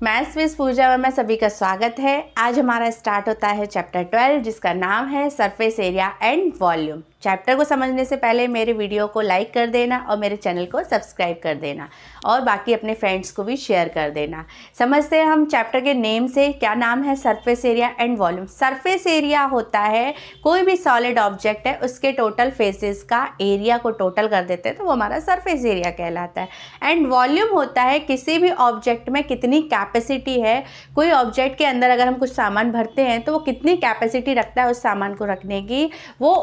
Maths with पूजा में सभी का स्वागत है। आज हमारा स्टार्ट होता है चैप्टर 12 जिसका नाम है surface area and volume. Chapter को समझने से पहले मेरे वीडियो को लाइक कर देना और मेरे चैनल को सब्सक्राइब कर देना और बाकी अपने फ्रेंड्स को भी शेयर कर देना। समझते हैं हम चैप्टर के नेम से, क्या नाम है? Surface area and volume. Surface area होता है कोई भी सॉलिड ऑब्जेक्ट है उसके टोटल फेसेस का एरिया को टोटल कर देते हैं तो वो हमारा सरफेस एरिया कहलाता है। एंड वॉल्यूम होता है किसी भी ऑब्जेक्ट में कितनी कैपेसिटी है। कोई ऑब्जेक्ट के अंदर अगर हम कुछ सामान भरते हैं तो वो कितनी कैपेसिटी रखता है उस सामान को रखने की, वो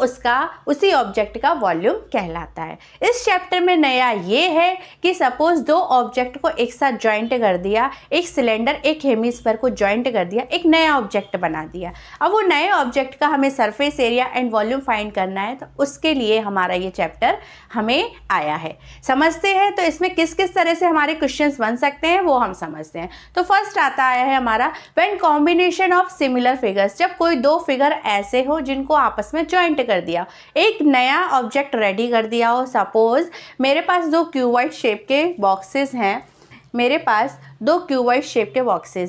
उसी ऑब्जेक्ट का वॉल्यूम कहलाता है। इस चैप्टर में नया ये है कि सपोज दो ऑब्जेक्ट को एक साथ ज्वाइंट कर दिया, एक सिलेंडर एक हेमिस्फीयर को ज्वाइंट कर दिया, एक नया ऑब्जेक्ट बना दिया। अब वो नए ऑब्जेक्ट का हमें surface area and volume find करना है तो उसके लिए हमारा ये चैप्टर हमें आया है। समझते हैं तो इसमें किस किस तरह से हमारे क्वेश्चंस बन सकते हैं वो हम समझते हैं। तो फर्स्ट आता है हमारा when combination of similar figures. जब कोई दो फिगर ऐसे हो जिनको आपस में ज्वाइंट कर दिया, एक नया ऑब्जेक्ट रेडी कर दिया हो। सपोज मेरे पास दो क्यूबॉइड शेप के बॉक्सेस हैं,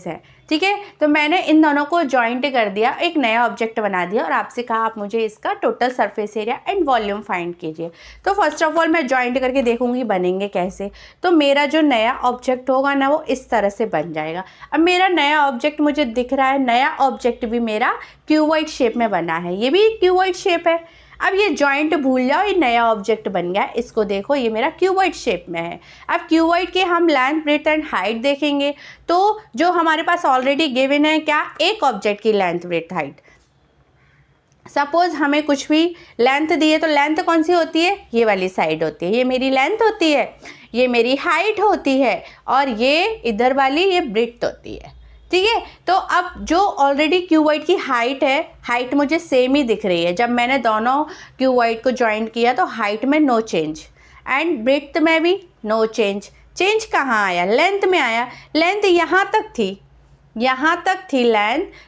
हैं, ठीक है। तो मैंने इन दोनों को ज्वाइंट कर दिया, एक नया ऑब्जेक्ट बना दिया और आपसे कहा आप मुझे इसका total surface area and volume find कीजिए। तो फर्स्ट ऑफ ऑल मैं ज्वाइंट करके देखूंगी बनेंगे कैसे। तो मेरा जो नया ऑब्जेक्ट होगा ना वो इस तरह से बन जाएगा। अब मेरा नया ऑब्जेक्ट मुझे दिख रहा है, नया ऑब्जेक्ट भी मेरा क्यूबॉइड शेप में बना है, ये भी क्यूबॉइड शेप है। अब ये जॉइंट भूल जाओ, ये नया ऑब्जेक्ट बन गया। इसको देखो, ये मेरा क्यूबॉइड शेप में है। अब क्यूबॉइड के हम लेंथ ब्रेड्थ एंड हाइट देखेंगे तो जो हमारे पास ऑलरेडी गिवन है क्या, एक ऑब्जेक्ट की लेंथ ब्रेड्थ हाइट। सपोज हमें कुछ भी लेंथ दी है तो लेंथ कौन सी होती है, ये वाली साइड होती है, ये मेरी लेंथ होती है, ये मेरी हाइट होती है और ये इधर वाली ये ब्रेड्थ होती है, ठीक है। तो अब जो ऑलरेडी क्यूबॉइड की हाइट है, हाइट मुझे सेम ही दिख रही है। जब मैंने दोनों क्यूबॉइड को ज्वाइंट किया तो हाइट में नो चेंज एंड ब्रेड्थ में भी नो चेंज। चेंज कहाँ आया, लेंथ में आया। लेंथ यहाँ तक थी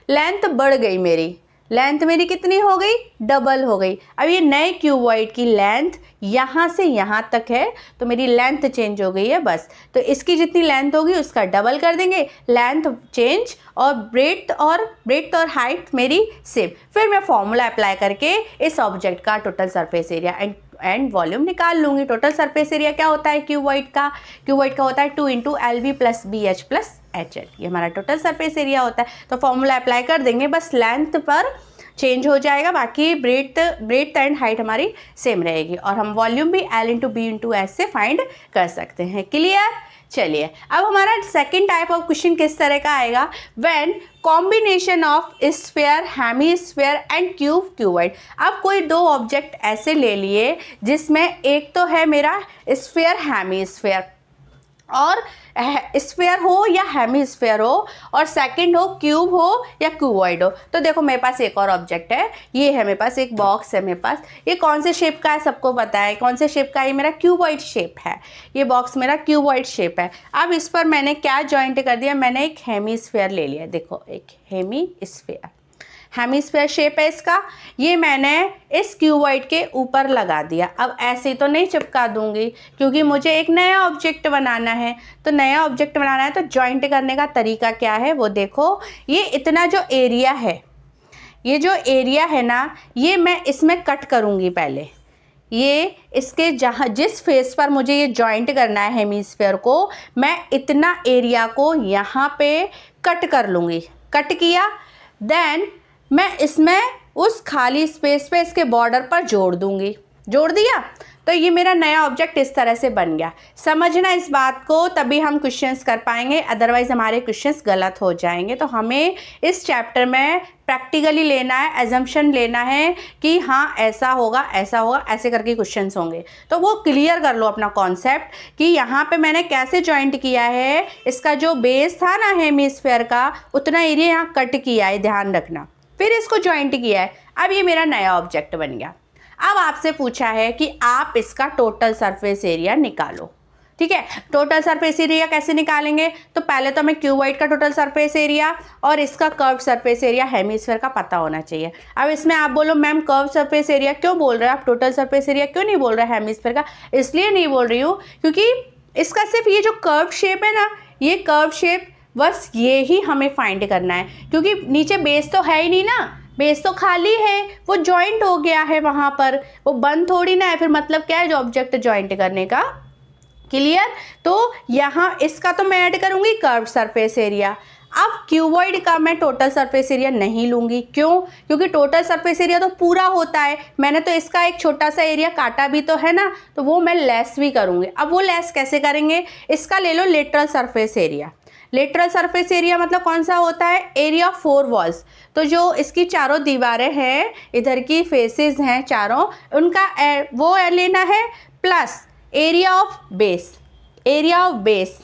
लेंथ बढ़ गई मेरी। लेंथ मेरी कितनी हो गई, डबल हो गई। अब ये नए क्यूबॉइड की लेंथ यहाँ से यहाँ तक है तो मेरी लेंथ चेंज हो गई है बस। तो इसकी जितनी लेंथ होगी उसका डबल कर देंगे, लेंथ चेंज और ब्रेड्थ और हाइट मेरी सेम। फिर मैं फॉर्मूला अप्लाई करके इस ऑब्जेक्ट का total surface area and volume निकाल लूँगी। टोटल सरफेस एरिया क्या होता है क्यूबॉइड का होता है 2 × LV + BH + HL। ये हमारा टोटल सरफेस एरिया होता है। तो फॉर्मूला अप्लाई कर देंगे, बस लेंथ पर चेंज हो जाएगा, बाकी ब्रेड्थ एंड हाइट हमारी सेम रहेगी और हम वॉल्यूम भी L × B × S से फाइंड कर सकते हैं। क्लियर? चलिए अब हमारा सेकंड टाइप ऑफ क्वेश्चन किस तरह का आएगा, when combination of sphere, hemisphere and cuboid. अब कोई दो ऑब्जेक्ट ऐसे ले लिए जिसमें एक तो है मेरा स्फीयर हेमीस्फीयर और स्फीयर हो या हेमीस्फीयर हो और सेकंड हो क्यूब हो या क्यूबॉइड हो। तो देखो मेरे पास एक और ऑब्जेक्ट है, ये है मेरे पास एक बॉक्स है मेरे पास। ये कौन से शेप का है सबको पता है, कौन से शेप का है, ये मेरा क्यूबॉइड शेप है। ये बॉक्स मेरा क्यूबॉइड शेप है। अब इस पर मैंने क्या जॉइंट कर दिया, मैंने एक हेमीस्फीयर ले लिया। देखो एक हेमीस्फीयर शेप है इसका, ये मैंने इस क्यूबॉइड के ऊपर लगा दिया। अब ऐसे तो नहीं चिपका दूंगी क्योंकि मुझे एक नया ऑब्जेक्ट बनाना है। तो नया ऑब्जेक्ट बनाना है तो जॉइंट करने का तरीका क्या है वो देखो। ये इतना जो एरिया है, ये जो एरिया है ना, ये मैं इसमें कट करूँगी पहले। ये इसके जिस फेस पर मुझे ये जॉइंट करना है हेमीस्फीयर को, मैं इतना एरिया को यहाँ पे कट कर लूँगी। कट किया, देन मैं इसमें उस खाली स्पेस पे इसके बॉर्डर पर जोड़ दूंगी। जोड़ दिया तो ये मेरा नया ऑब्जेक्ट इस तरह से बन गया। समझना इस बात को, तभी हम क्वेश्चंस कर पाएंगे, अदरवाइज हमारे क्वेश्चंस गलत हो जाएंगे। तो हमें इस चैप्टर में प्रैक्टिकली लेना है, एजम्पशन लेना है कि हाँ ऐसा होगा, ऐसे करके क्वेश्चंस होंगे। तो वो क्लियर कर लो अपना कॉन्सेप्ट कि यहाँ पे मैंने कैसे जॉइंट किया है। इसका जो बेस था ना हेमीस्फीयर का, उतना एरिया यहाँ कट किया है, ध्यान रखना। फिर इसको ज्वाइंट किया है। अब ये मेरा नया ऑब्जेक्ट बन गया। अब आपसे पूछा है कि आप इसका टोटल सरफेस एरिया निकालो, ठीक है। टोटल सरफेस एरिया कैसे निकालेंगे, तो पहले तो हमें क्यूबॉइड का टोटल सरफेस एरिया और इसका कर्व सरफेस एरिया हेमीस्फीयर का पता होना चाहिए। अब इसमें आप बोलो मैम कर्व सरफेस एरिया क्यों बोल रहे हो आप, टोटल सरफेस एरिया क्यों नहीं बोल रहे हेमीस्फीयर का? इसलिए नहीं बोल रही हूँ क्योंकि इसका सिर्फ ये जो कर्व शेप है ना, ये कर्व शेप बस ये ही हमें फाइंड करना है, क्योंकि नीचे बेस तो है ही नहीं ना, बेस तो खाली है, वो जॉइंट हो गया है वहाँ पर, वो बंद थोड़ी ना है, फिर मतलब क्या है जो ऑब्जेक्ट जॉइंट करने का। क्लियर। तो यहाँ इसका तो मैं ऐड करूँगी कर्व सरफेस एरिया। अब क्यूबॉइड का मैं टोटल सरफेस एरिया नहीं लूँगी, क्यों? क्योंकि टोटल सरफेस एरिया तो पूरा होता है, मैंने तो इसका एक छोटा सा एरिया काटा भी तो है ना, तो वो मैं लेस भी करूँगी। अब वो लेस कैसे करेंगे? इसका ले लो lateral surface area. Lateral surface area मतलब कौन सा होता है? Area of 4 walls. तो जो इसकी चारों दीवारें हैं, इधर की फेसेस हैं चारों, उनका वो लेना है, plus area of base, area of base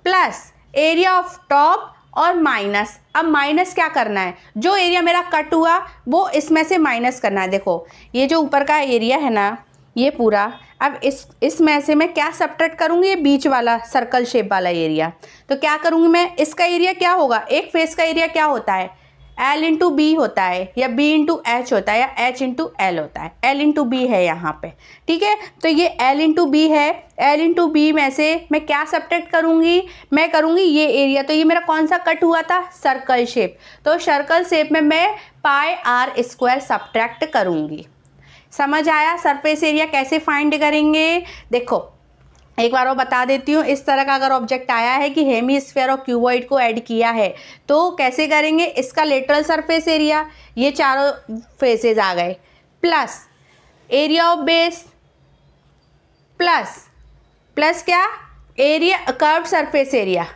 plus area of top और माइनस। अब माइनस क्या करना है? जो एरिया मेरा कट हुआ वो इसमें से माइनस करना है। देखो ये जो ऊपर का एरिया है ना, ये पूरा, अब इसमें से मैं क्या सब्ट्रैक्ट करूँगी? ये बीच वाला सर्कल शेप वाला एरिया। तो क्या करूँगी मैं? इसका एरिया क्या होगा? एक फेस का एरिया क्या होता है? L इंटू बी होता है, या B इंटू एच होता है, या H इंटू एल होता है। L इंटू बी है यहाँ पे, ठीक है। तो ये L इंटू बी है, L इंटू बी में से मैं क्या सब्ट्रैक्ट करूँगी? मैं करूँगी ये एरिया। तो ये मेरा कौन सा कट हुआ था? Circle shape. तो सर्कल शेप में मैं पाई आर स्क्वायर सब्ट्रैक्ट करूँगी। समझ आया? सरफेस एरिया कैसे फाइंड करेंगे? देखो एक बार वो बता देती हूँ। इस तरह का अगर ऑब्जेक्ट आया है कि हेमीस्फीयर और क्यूबॉइड को ऐड किया है, तो कैसे करेंगे? इसका लेटरल सरफेस एरिया, ये चारों फेसेस आ गए, plus area of base plus क्या? Area curved surface area.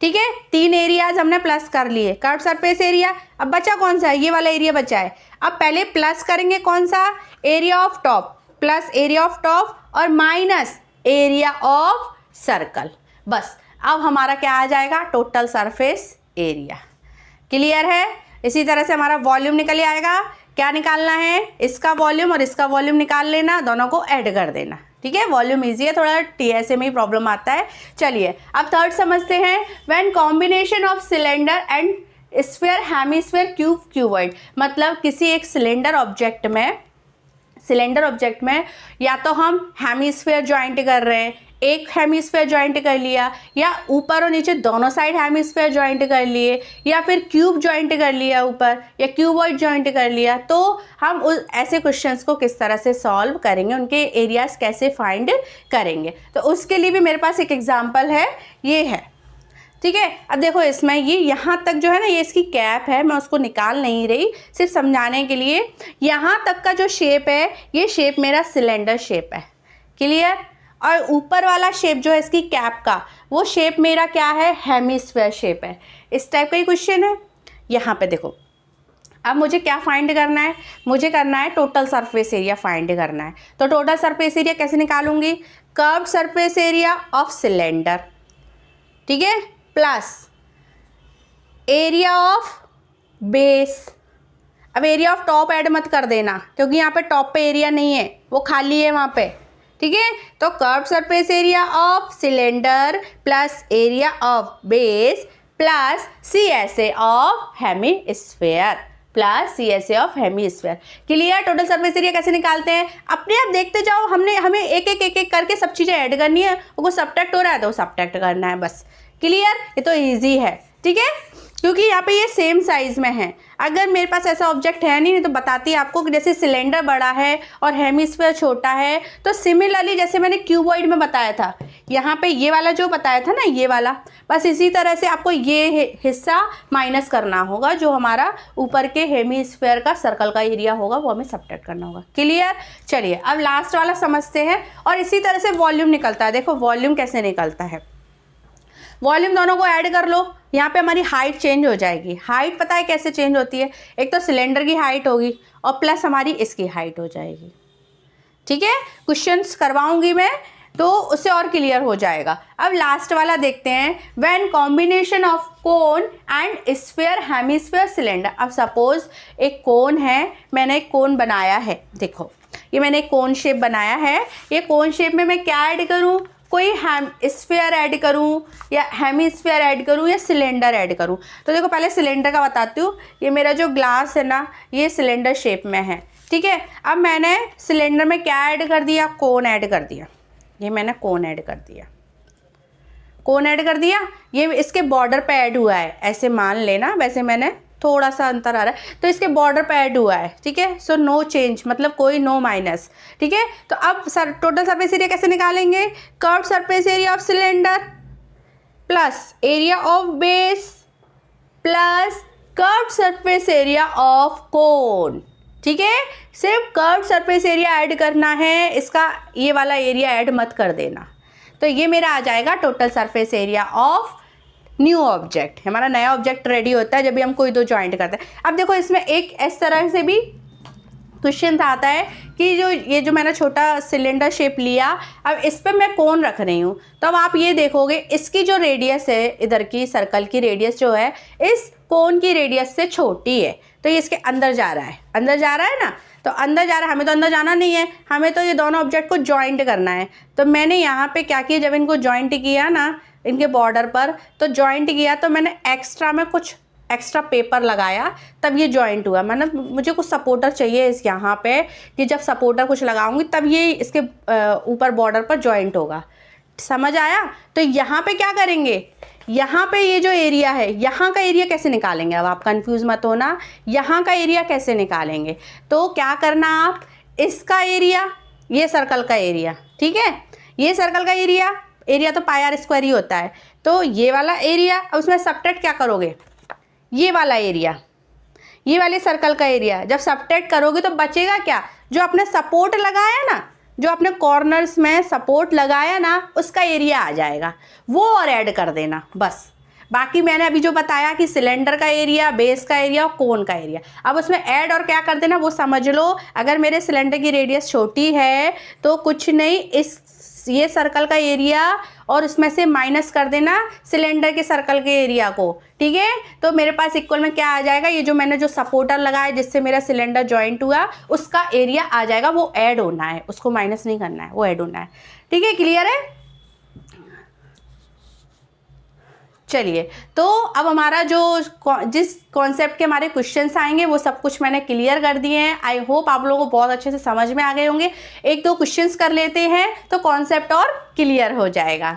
ठीक है, 3 एरियाज हमने प्लस कर लिए। कर्व्ड सरफेस एरिया, अब बचा कौन सा? ये वाला एरिया बचा है। अब पहले प्लस करेंगे कौन सा? Area of top, plus area of top और माइनस एरिया ऑफ सर्कल। बस अब हमारा क्या आ जाएगा? Total surface area. क्लियर है? इसी तरह से हमारा वॉल्यूम निकल आएगा। क्या निकालना है? इसका वॉल्यूम और इसका वॉल्यूम निकाल लेना, दोनों को ऐड कर देना। ठीक है, वॉल्यूम इजी है, थोड़ा टीएसए में ही प्रॉब्लम आता है। चलिए अब थर्ड समझते हैं। When combination of cylinder and sphere, hemisphere, cube, cuboid, मतलब किसी एक सिलेंडर ऑब्जेक्ट में या तो हम हेमीस्फीयर ज्वाइंट कर रहे हैं, एक हेमीस्फीयर ज्वाइंट कर लिया, या ऊपर और नीचे दोनों साइड हेमीस्फीयर ज्वाइंट कर लिए, या फिर क्यूब ज्वाइंट कर लिया ऊपर, या क्यूबॉइड ज्वाइंट कर लिया, तो हम उस ऐसे क्वेश्चंस को किस तरह से सॉल्व करेंगे, उनके एरियाज कैसे फाइंड करेंगे। तो उसके लिए भी मेरे पास एक एग्जाम्पल है, ये है। ठीक है, अब देखो इसमें ये यहाँ तक जो है ना, ये इसकी कैप है, मैं उसको निकाल नहीं रही, सिर्फ समझाने के लिए। यहाँ तक का जो शेप है, ये शेप मेरा सिलेंडर शेप है। क्लियर? और ऊपर वाला शेप जो है इसकी कैप का, वो शेप मेरा क्या है? हेमीस्फीयर शेप है। इस टाइप का ही क्वेश्चन है। यहाँ पे देखो, अब मुझे क्या फाइंड करना है? मुझे करना है टोटल सरफेस एरिया फाइंड करना है। तो टोटल सरफेस एरिया कैसे निकालूंगी? Curved surface area of cylinder, ठीक है, प्लस एरिया ऑफ बेस। अब एरिया ऑफ टॉप ऐड मत कर देना, क्योंकि यहाँ पे टॉप पे एरिया नहीं है, वो खाली है वहाँ पे। ठीक है, तो curved surface area of cylinder plus area of base plus CSA of hemisphere, plus CSA of hemisphere. Clear? Total surface area कैसे निकालते हैं? अपने आप देखते जाओ, हमें एक एक करके सब चीज़ें ऐड करनी है। वो सब्ट्रैक्ट हो रहा है तो सब्ट्रैक्ट करना है, बस। क्लियर? ये तो इजी है। ठीक है, क्योंकि यहाँ पे ये सेम साइज में है। अगर मेरे पास ऐसा ऑब्जेक्ट है नहीं तो बताती है आपको कि जैसे सिलेंडर बड़ा है और हेमीस्फीयर छोटा है, तो सिमिलरली जैसे मैंने क्यूबॉइड में बताया था, यहाँ पे ये वाला जो बताया था ना, ये वाला, बस इसी तरह से आपको ये हिस्सा माइनस करना होगा, जो हमारा ऊपर के हेमीस्फीयर का सर्कल का एरिया होगा, वो हमें सब्ट्रैक्ट करना होगा। क्लियर? चलिए अब लास्ट वाला समझते हैं। और इसी तरह से वॉल्यूम निकलता है। देखो वॉल्यूम कैसे निकलता है। वॉल्यूम दोनों को ऐड कर लो, यहाँ पे हमारी हाइट चेंज हो जाएगी। हाइट पता है कैसे चेंज होती है? एक तो सिलेंडर की हाइट होगी और प्लस हमारी इसकी हाइट हो जाएगी। ठीक है, क्वेश्चंस करवाऊंगी मैं तो उससे और क्लियर हो जाएगा। अब लास्ट वाला देखते हैं। When combination of cone and sphere, hemisphere, cylinder. अब सपोज एक कोन है, मैंने एक कोन बनाया है। देखो ये मैंने एक कोन शेप बनाया है। ये कोन शेप में मैं क्या ऐड करूँ? कोई स्फीयर ऐड करूँ, या हेमीस्फीयर ऐड करूँ, या सिलेंडर ऐड करूँ? तो देखो पहले सिलेंडर का बताती हूँ। ये मेरा जो ग्लास है ना, ये सिलेंडर शेप में है। ठीक है, अब मैंने सिलेंडर में क्या ऐड कर दिया? कोन ऐड कर दिया। ये मैंने कोन ऐड कर दिया। कौन ऐड कर दिया, ये इसके बॉर्डर पे ऐड हुआ है, ऐसे मान लेना, वैसे मैंने थोड़ा सा अंतर आ रहा है, तो इसके बॉर्डर पे ऐड हुआ है, ठीक है। सो नो चेंज मतलब कोई नो माइनस, ठीक है। तो अब सर टोटल सरफेस एरिया कैसे निकालेंगे, curved surface area of cylinder plus area of base plus curved surface area of cone, ठीक है। सिर्फ कर्व्ड सरफेस एरिया ऐड करना है, इसका ये वाला एरिया ऐड मत कर देना। तो ये मेरा आ जाएगा total surface area of new object. हमारा नया ऑब्जेक्ट रेडी होता है जब भी हम कोई दो जॉइंट करते हैं। अब देखो इसमें एक इस तरह से भी क्वेश्चन आता है कि ये जो मैंने छोटा सिलेंडर शेप लिया, अब इस पर मैं कौन रख रही हूँ, तो अब आप ये देखोगे इसकी जो रेडियस है, इधर की सर्कल की रेडियस जो है इस कोन की रेडियस से छोटी है, तो ये इसके अंदर जा रहा है, अंदर जा रहा है ना, तो अंदर जा रहा है। हमें तो अंदर जाना नहीं है, हमें तो ये दोनों ऑब्जेक्ट को जॉइंट करना है। तो मैंने यहाँ पे क्या किया, जब इनको जॉइंट किया ना इनके बॉर्डर पर, तो जॉइंट किया तो मैंने एक्स्ट्रा में कुछ एक्स्ट्रा पेपर लगाया, तब ये जॉइंट हुआ। मतलब मुझे कुछ सपोर्टर चाहिए इस यहाँ पे, कि जब सपोर्टर कुछ लगाऊंगी तब ये इसके ऊपर बॉर्डर पर जॉइंट होगा। समझ आया। तो यहाँ पे क्या करेंगे, यहाँ पे ये जो एरिया है, यहाँ का एरिया कैसे निकालेंगे, अब आप कंफ्यूज मत होना, यहाँ का एरिया कैसे निकालेंगे। तो क्या करना, आप इसका एरिया, ये सर्कल का एरिया, ठीक है, ये सर्कल का एरिया तो पाई आर स्क्वायर ही होता है, तो ये वाला एरिया, अब उसमें सबट्रैक्ट क्या करोगे, ये वाला एरिया, ये वाले सर्कल का एरिया, जब सबट्रैक्ट करोगे तो बचेगा क्या, जो आपने सपोर्ट लगाया ना, जो आपने कॉर्नर्स में सपोर्ट लगाया ना, उसका एरिया आ जाएगा, वो और ऐड कर देना बस। बाकी मैंने अभी जो बताया कि सिलेंडर का एरिया, बेस का एरिया और कोन का एरिया, अब उसमें ऐड और क्या कर देना वो समझ लो। अगर मेरे सिलेंडर की रेडियस छोटी है तो कुछ नहीं, ये सर्कल का एरिया और उसमें से माइनस कर देना सिलेंडर के सर्कल के एरिया को, ठीक है। तो मेरे पास इक्वल में क्या आ जाएगा, ये जो मैंने जो सपोर्टर लगाया जिससे मेरा सिलेंडर जॉइंट हुआ, उसका एरिया आ जाएगा, वो ऐड होना है, उसको माइनस नहीं करना है, वो ऐड होना है, ठीक है। क्लियर है। चलिए, तो अब हमारा जिस कॉन्सेप्ट के हमारे क्वेश्चंस आएंगे वो सब कुछ मैंने क्लियर कर दिए हैं। आई होप आप लोगों को बहुत अच्छे से समझ में आ गए होंगे। एक दो क्वेश्चंस कर लेते हैं तो कॉन्सेप्ट और क्लियर हो जाएगा।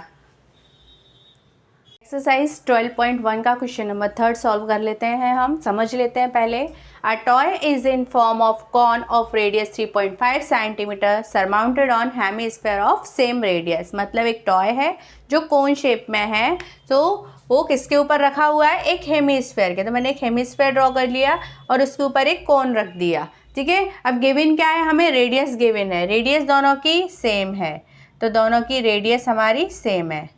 एक्सरसाइज 12.1 का क्वेश्चन नंबर 3 सॉल्व कर लेते हैं। हम समझ लेते हैं पहले। A toy is in form of cone of radius 3.5 centimetre surmounted on hemisphere of same radius. मतलब एक टॉय है जो कोन शेप में है, तो वो किसके ऊपर रखा हुआ है, एक हेमिस्फीयर के। तो मैंने एक हेमिस्फीयर ड्रॉ कर लिया और उसके ऊपर एक कोन रख दिया, ठीक है। अब गिवन क्या है, हमें रेडियस गिवन है, रेडियस दोनों की सेम है, तो दोनों की रेडियस हमारी सेम है,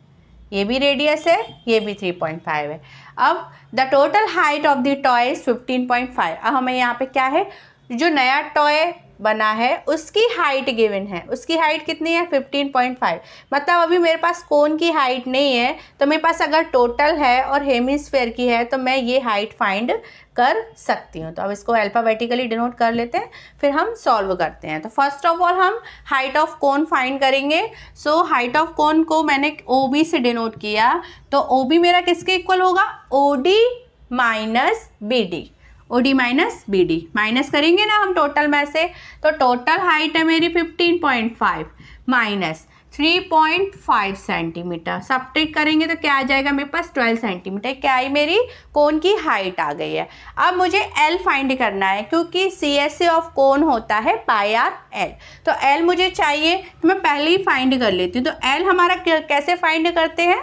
ये भी रेडियस है, ये भी 3.5 है। अब the total height of the toy is 15.5। अब हमें यहाँ पे क्या है, जो नया टॉय बना है उसकी हाइट गिवन है, उसकी हाइट कितनी है 15.5। मतलब अभी मेरे पास कोन की हाइट नहीं है, तो मेरे पास अगर टोटल है और हेमिस्फीयर की है तो मैं ये हाइट फाइंड कर सकती हूँ। तो अब इसको अल्फ़ाबेटिकली डिनोट कर लेते हैं, फिर हम सॉल्व करते हैं। तो फर्स्ट ऑफ ऑल हम हाइट ऑफ कोन फाइंड करेंगे। सो हाइट ऑफ कोन को मैंने OB से डिनोट किया, तो OB मेरा किसके इक्वल होगा, OD minus BD। OD minus BD minus करेंगे ना हम टोटल में से, तो टोटल हाइट है मेरी 15.5 माइनस 3.5 सेंटीमीटर, सब्ट्रैक्ट करेंगे तो क्या आ जाएगा मेरे पास 12 सेंटीमीटर। क्या आई, मेरी कोन की हाइट आ गई है। अब मुझे L फाइंड करना है, क्योंकि CSA ऑफ कोन होता है पाई आर L, तो L मुझे चाहिए, तो मैं पहले ही फाइंड कर लेती हूँ। तो L हमारा कैसे फाइंड करते हैं,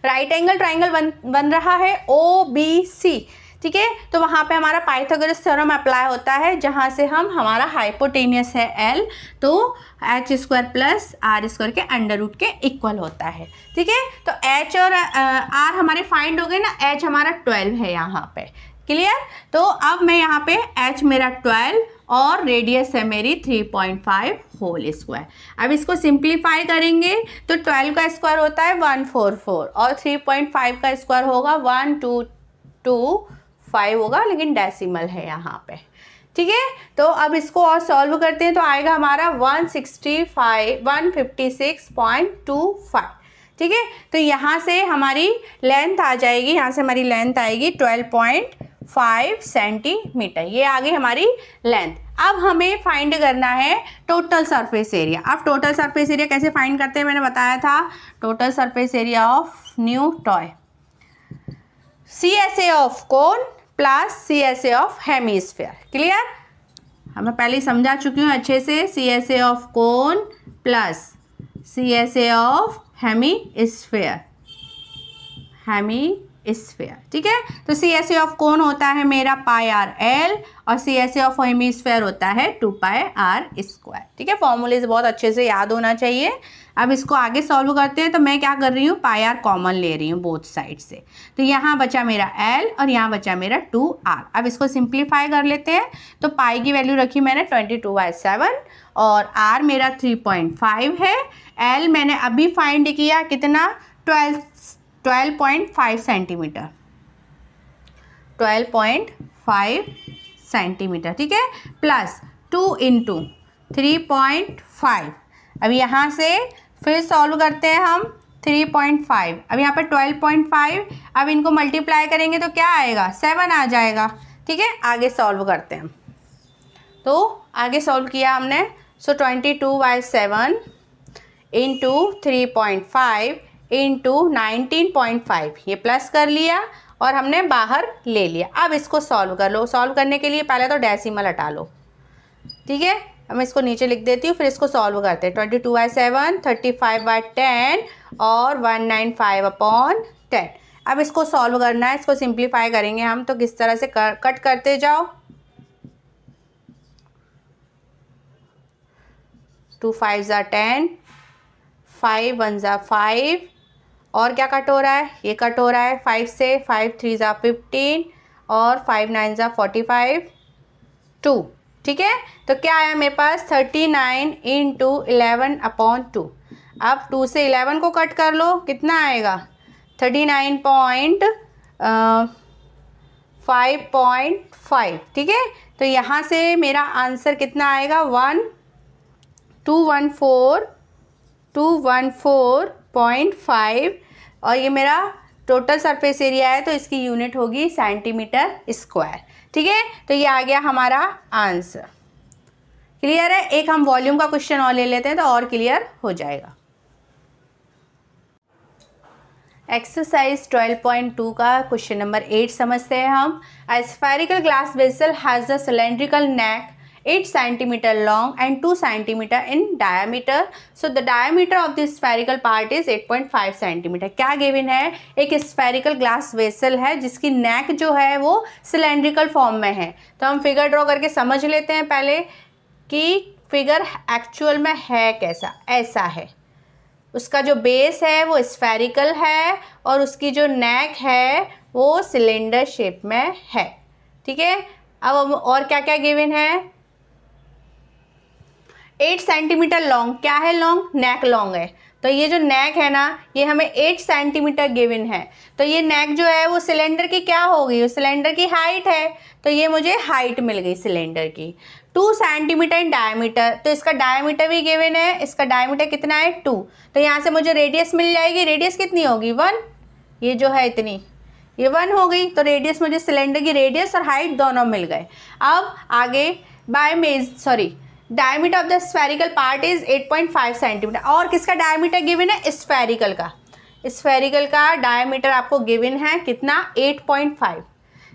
राइट एंगल ट्राइंगल बन रहा है OBC, ठीक है। तो वहाँ पे हमारा पाइथागोरस थ्योरम अप्लाई होता है, जहाँ से हमारा हाइपोटेनियस है L, तो h² प्लस r² के अंडर रूट के इक्वल होता है, ठीक है। तो h और r हमारे फाइंड हो गए ना, h हमारा 12 है यहाँ पे, क्लियर। तो अब मैं यहाँ पे h मेरा 12 और रेडियस है मेरी 3.5 होल स्क्वायर। अब इसको सिंप्लीफाई करेंगे तो 12 का स्क्वायर होता है 144 और 3.5 का स्क्वायर होगा 1225 होगा, लेकिन डेसिमल है यहाँ पे, ठीक है। तो अब इसको और सॉल्व करते हैं, तो आएगा हमारा 156.25, ठीक है। तो यहाँ से हमारी लेंथ आ जाएगी, यहाँ से हमारी लेंथ आएगी 12.5 सेंटीमीटर, ये आ गई हमारी लेंथ। अब हमें फाइंड करना है टोटल सरफेस एरिया। अब टोटल सरफेस एरिया कैसे फाइंड करते हैं मैंने बताया था, total surface area of new toy, CSA of cone plus CSA of hemisphere. Clear, मैं पहले ही समझा चुकी हूँ अच्छे से, CSA of cone plus CSA of hemisphere, hemisphere. ठीक है, तो CSA ऑफ कोन होता है मेरा पाई आर एल और CSA ऑफ हेमीस्फेयर होता है 2 पाई आर स्क्वायर। ठीक है, फॉर्मूले से बहुत अच्छे से याद होना चाहिए। अब इसको आगे सॉल्व करते हैं, तो मैं क्या कर रही हूँ, पाई आर कॉमन ले रही हूँ बोथ साइड से, तो यहाँ बचा मेरा L और यहाँ बचा मेरा 2R। अब इसको सिंप्लीफाई कर लेते हैं, तो पाई की वैल्यू रखी मैंने 22/7 और R मेरा 3.5 है, L मैंने अभी फाइंड किया कितना, 12.5 सेंटीमीटर, 12.5 सेंटीमीटर। ठीक है, प्लस 2 × 3.5। अब यहाँ से फिर सॉल्व करते हैं हम 3.5, अब यहाँ पर 12.5, अब इनको मल्टीप्लाई करेंगे तो क्या आएगा, 7 आ जाएगा। ठीक है, आगे सॉल्व करते हैं, तो आगे सॉल्व किया हमने, सो 22/7 × 3.5 × 19.5, ये प्लस कर लिया और हमने बाहर ले लिया। अब इसको सॉल्व कर लो, सॉल्व करने के लिए पहले तो डेसिमल हटा लो। ठीक है, अब मैं इसको नीचे लिख देती हूँ, फिर इसको सॉल्व करते हैं। 22/7, 35/10 और 195/10। अब इसको सॉल्व करना है, इसको सिंप्लीफाई करेंगे हम, तो किस तरह से कट करते जाओ, 2 5 × 10, 5 1 × 5 और क्या कट हो रहा है, ये कट हो रहा है 5 से, 5 3 × 15 और 5 9 × 45, 2। ठीक है, तो क्या आया मेरे पास, 39 × 11/2। अब 2 से 11 को कट कर लो, कितना आएगा, 39.5.5। ठीक है, तो यहाँ से मेरा आंसर कितना आएगा, 214.5 और ये मेरा टोटल सरफेस एरिया है, तो इसकी यूनिट होगी सेंटीमीटर स्क्वायर। ठीक है, तो ये आ गया हमारा आंसर। क्लियर है, एक हम वॉल्यूम का क्वेश्चन और ले लेते हैं तो और क्लियर हो जाएगा। एक्सरसाइज 12.2 का क्वेश्चन नंबर 8 समझते हैं हम। A spherical glass vessel has the cylindrical neck 8 centimeter long and 2 centimeter in diameter. So the diameter of the spherical part is 8.5 centimeter. क्या गिवन है, एक स्फेरिकल ग्लास वेसल है जिसकी नेक जो है वो सिलेंड्रिकल फॉर्म में है। तो हम फिगर ड्रॉ करके समझ लेते हैं पहले कि फिगर एक्चुअल में है कैसा, ऐसा है। उसका जो बेस है वो स्फेरिकल है और उसकी जो नेक है वो सिलेंडर शेप में है। ठीक है, अब और क्या क्या गिवन है, 8 सेंटीमीटर लॉन्ग, क्या है लॉन्ग, नेक लॉन्ग है। तो ये जो नेक है ना, ये हमें 8 सेंटीमीटर गिवन है। तो ये नेक जो है वो सिलेंडर की क्या होगी, वो सिलेंडर की हाइट है, तो ये मुझे हाइट मिल गई सिलेंडर की। 2 सेंटीमीटर इन डायमीटर, तो इसका डायमीटर भी गिवन है, इसका डायमीटर कितना है 2, तो यहाँ से मुझे रेडियस मिल जाएगी। रेडियस कितनी होगी 1, ये जो है इतनी, ये 1 हो गई। तो रेडियस मुझे सिलेंडर की रेडियस और हाइट दोनों मिल गए। अब आगे diameter of the spherical part is 8.5 centimetre. और किसका डायमीटर गिवन है, स्फेरिकल का। स्फेरिकल का डायमीटर आपको गिवन है कितना, 8.5।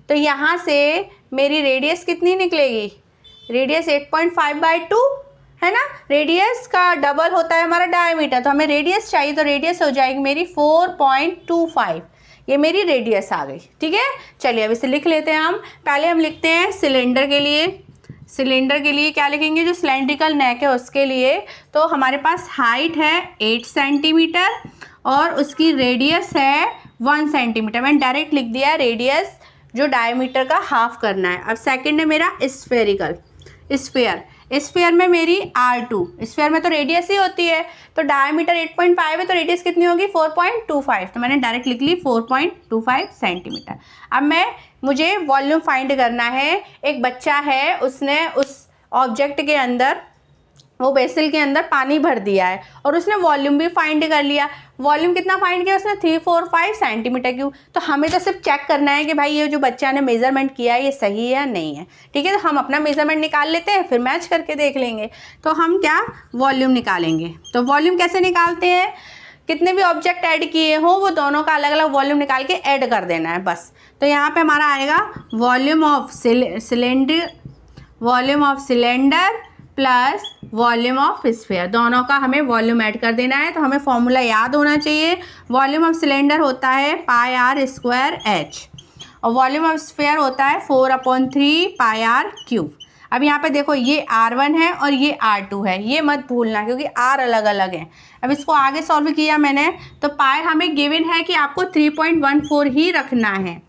तो यहाँ से मेरी रेडियस कितनी निकलेगी, रेडियस 8.5/2 है ना। रेडियस का डबल होता है हमारा डायमीटर, तो हमें रेडियस चाहिए, तो रेडियस हो जाएगी मेरी 4.25। ये मेरी रेडियस आ गई। ठीक है, चलिए अब इसे लिख लेते हैं हम। पहले हम लिखते हैं सिलेंडर के लिए। सिलेंडर के लिए क्या लिखेंगे, जो सिलेंड्रिकल नेक है उसके लिए। तो हमारे पास हाइट है 8 सेंटीमीटर और उसकी रेडियस है 1 सेंटीमीटर। मैंने डायरेक्ट लिख दिया रेडियस जो डायमीटर का हाफ करना है। अब सेकंड है मेरा स्फेरिकल, स्फेयर में मेरी R2, स्फेयर में तो रेडियस ही होती है, तो डायमीटर 8.5 है, तो रेडियस कितनी होगी 4.25। तो मैंने डायरेक्ट लिख ली 4.25 सेंटीमीटर। अब मुझे वॉल्यूम फाइंड करना है। एक बच्चा है, उसने उस ऑब्जेक्ट के अंदर वो बेसिल के अंदर पानी भर दिया है और उसने वॉल्यूम भी फाइंड कर लिया। वॉल्यूम कितना फाइंड किया उसने? 345 सेंटीमीटर क्यूब। तो हमें तो सिर्फ चेक करना है कि भाई ये जो बच्चा ने मेजरमेंट किया है ये सही है या नहीं है। ठीक है, तो हम अपना मेजरमेंट निकाल लेते हैं, फिर मैच करके देख लेंगे। तो हम क्या वॉल्यूम निकालेंगे। तो वॉल्यूम कैसे निकालते हैं? कितने भी ऑब्जेक्ट ऐड किए हों वो दोनों का अलग अलग वॉल्यूम निकाल के ऐड कर देना है बस। तो यहाँ पे हमारा आएगा volume of cylinder plus volume of sphere, दोनों का हमें वॉल्यूम ऐड कर देना है। तो हमें फॉर्मूला याद होना चाहिए। वॉल्यूम ऑफ सिलेंडर होता है पाई आर स्क्वायर एच और वॉल्यूम ऑफ स्फीयर होता है 4/3 पाई आर क्यूब। अब यहाँ पे देखो ये R1 है और ये R2 है, ये मत भूलना क्योंकि R अलग अलग है। अब इसको आगे सॉल्व किया मैंने तो पाई हमें गिवन है कि आपको 3.14 ही रखना है।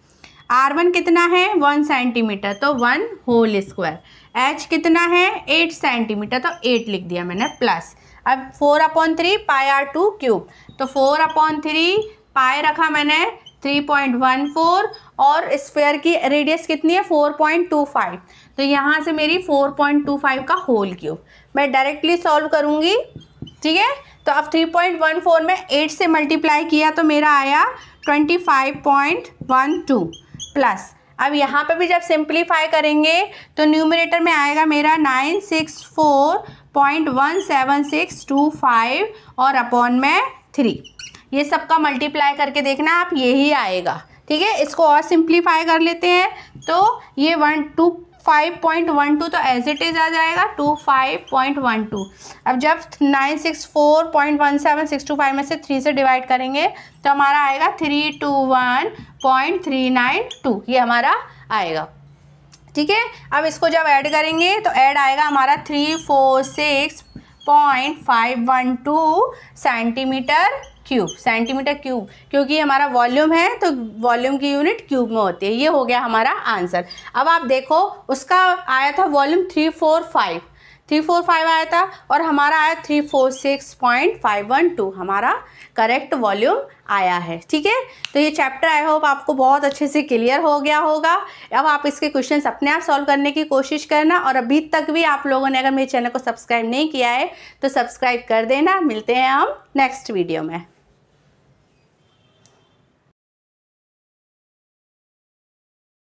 R1 कितना है 1 सेंटीमीटर तो 1 होल स्क्वायर। H कितना है 8 सेंटीमीटर तो 8 लिख दिया मैंने प्लस। अब 4/3 पाई R2 क्यूब, तो 4/3 पाई रखा मैंने 3.14 और स्फीयर की रेडियस कितनी है 4.25, तो यहाँ से मेरी 4.25 का होल क्यूब। मैं डायरेक्टली सॉल्व करूँगी। ठीक है, तो अब 3.14 में 8 से मल्टीप्लाई किया तो मेरा आया 25.12 प्लस। अब यहाँ पे भी जब सिंप्लीफाई करेंगे तो न्यूमरेटर में आएगा मेरा 964.17625 और अपॉन में 3। ये सबका मल्टीप्लाई करके देखना आप, यही आएगा। ठीक है, इसको और सिंप्लीफाई कर लेते हैं तो ये 25.12 तो एज इट इज़ आ जाएगा 25.12। अब जब 964.17625 में से 3 से डिवाइड करेंगे तो हमारा आएगा 321.392, ये हमारा आएगा। ठीक है, अब इसको जब ऐड करेंगे तो ऐड आएगा हमारा 346.512 सेंटीमीटर क्यूब, क्योंकि हमारा वॉल्यूम है तो वॉल्यूम की यूनिट क्यूब में होती है। ये हो गया हमारा आंसर। अब आप देखो उसका आया था वॉल्यूम 345 आया था और हमारा आया 346.512, हमारा करेक्ट वॉल्यूम आया है। ठीक है, तो ये चैप्टर आई होप आपको बहुत अच्छे से क्लियर हो गया होगा। अब आप इसके क्वेश्चंस अपने आप सॉल्व करने की कोशिश करना और अभी तक भी आप लोगों ने अगर मेरे चैनल को सब्सक्राइब नहीं किया है तो सब्सक्राइब कर देना। मिलते हैं हम नेक्स्ट वीडियो में।